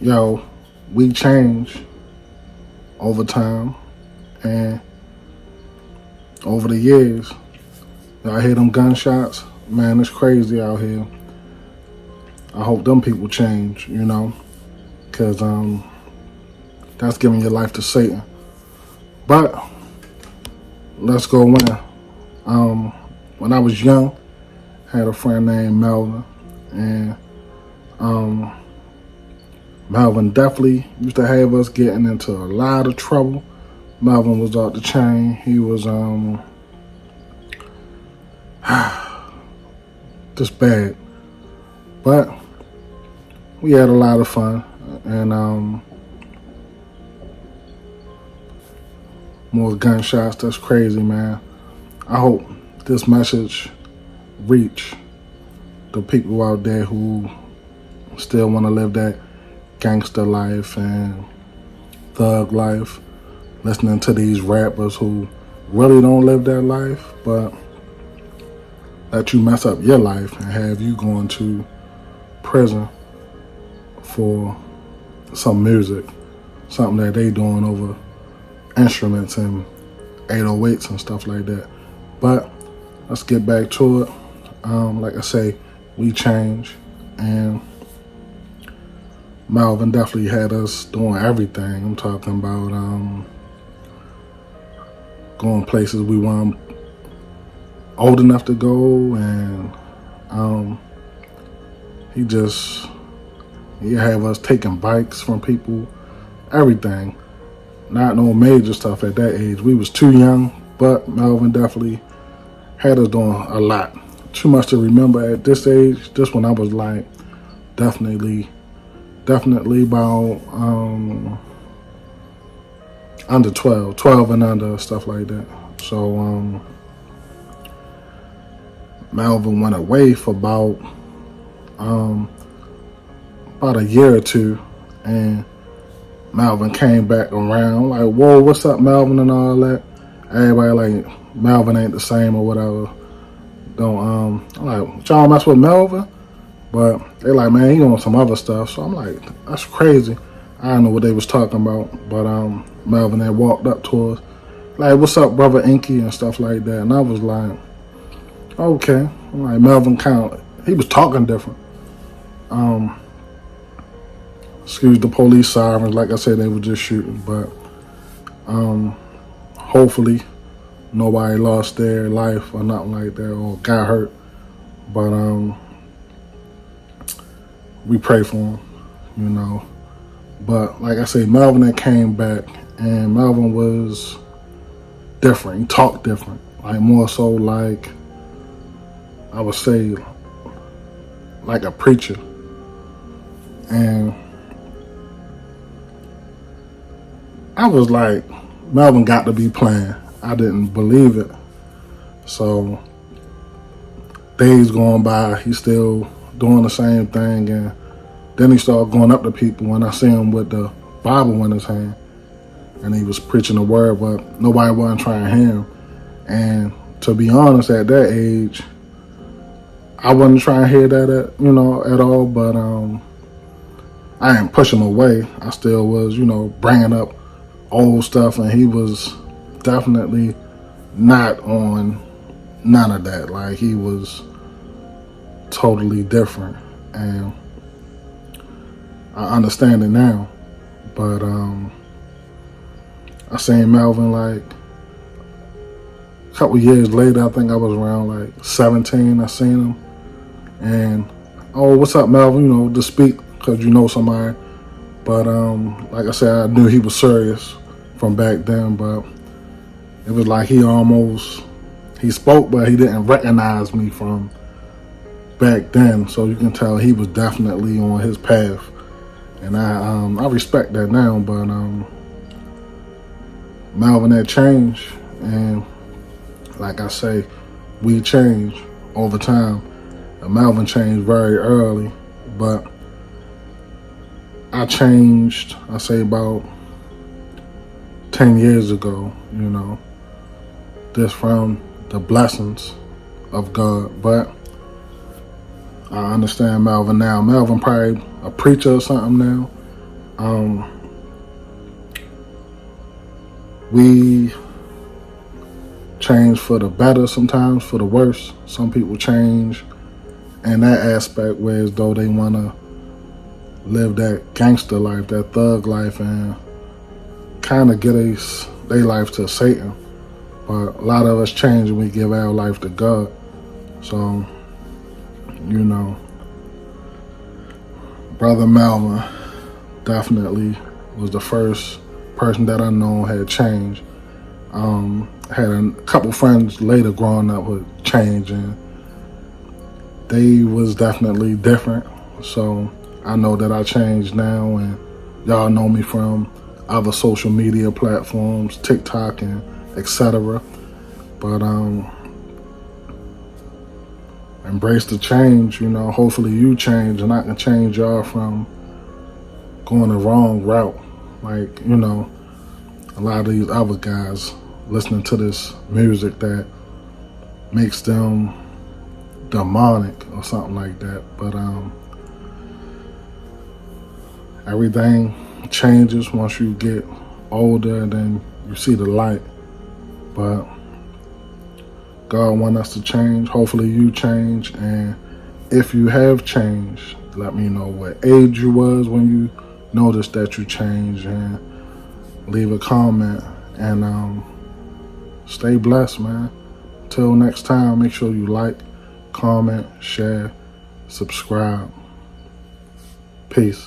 Yo, we change over time and over the years. Y'all hear them gunshots? Man, it's crazy out here. I hope them people change, because that's giving your life to Satan. But let's go in. When I was young, I had a friend named Melvin, and Melvin definitely used to have us getting into a lot of trouble. Melvin was off the chain. He was just bad, but we had a lot of fun, and more gunshots. That's crazy, man. I hope this message reach the people out there who still want to live that gangster life and thug life, listening to these rappers who really don't live that life, but let you mess up your life and have you going to prison for some music, something that they doing over instruments and 808s and stuff like that. But let's get back to it. Like I say, we change, and Melvin definitely had us doing everything. I'm talking about going places we weren't old enough to go, and he have us taking bikes from people, everything. Not no major stuff at that age. We was too young, but Melvin definitely had us doing a lot. Too much to remember at this age. Just when I was like definitely about under 12 and under, stuff like that. So Melvin went away for about a year or two, and Melvin came back around like, whoa, what's up, Melvin, and all that. Everybody like, Melvin ain't the same or whatever. I'm like, y'all mess with Melvin? But they like, man, he on some other stuff. So I'm like, that's crazy. I don't know what they was talking about. But Melvin had walked up to us, like, what's up, brother Inky, and stuff like that. And I was like, okay. I'm like, Melvin he was talking different. Excuse the police sirens. Like I said, they were just shooting. But hopefully nobody lost their life or nothing like that or got hurt. But we pray for him, But like I say, Melvin had came back, and Melvin was different. He talked different, like more so like, I would say, like a preacher. And I was like, Melvin got to be playing. I didn't believe it. So days going by, he's still doing the same thing, and then he started going up to people, and I see him with the Bible in his hand, and he was preaching the word, but nobody wasn't trying to hear him. And to be honest, at that age, I wasn't trying to hear that at all, but I didn't push him away. I still was, bringing up old stuff, and he was definitely not on none of that. Like, he was totally different, and I understand it now. But I seen Melvin like a couple years later. I think I was around like 17. I seen him, and oh, what's up, Melvin? To speak because somebody. But like I said, I knew he was serious from back then. But it was like he spoke, but he didn't recognize me from back then. So you can tell he was definitely on his path. And I respect that now, but Melvin had changed, and like I say, we change over time. And Melvin changed very early, but I changed, I say about 10 years ago, just from the blessings of God. But I understand Melvin now. Melvin probably a preacher or something now. We change for the better sometimes, for the worse. Some people change in that aspect where as though they want to live that gangster life, that thug life, and kind of get their life to Satan. But a lot of us change and we give our life to God. So, you know, Brother Melvin definitely was the first person that I know had changed. Had a couple friends later growing up with change, and they was definitely different. So I know that I changed now, and y'all know me from other social media platforms, TikTok and etc. But embrace the change, you know. Hopefully you change and I can change y'all from going the wrong route. Like, you know, a lot of these other guys listening to this music that makes them demonic or something like that. But everything changes once you get older, and then you see the light. But God wants us to change. Hopefully you change, and if you have changed, let me know what age you was when you noticed that you changed, and leave a comment. And stay blessed, man. Till next time, make sure you like, comment, share, subscribe. Peace.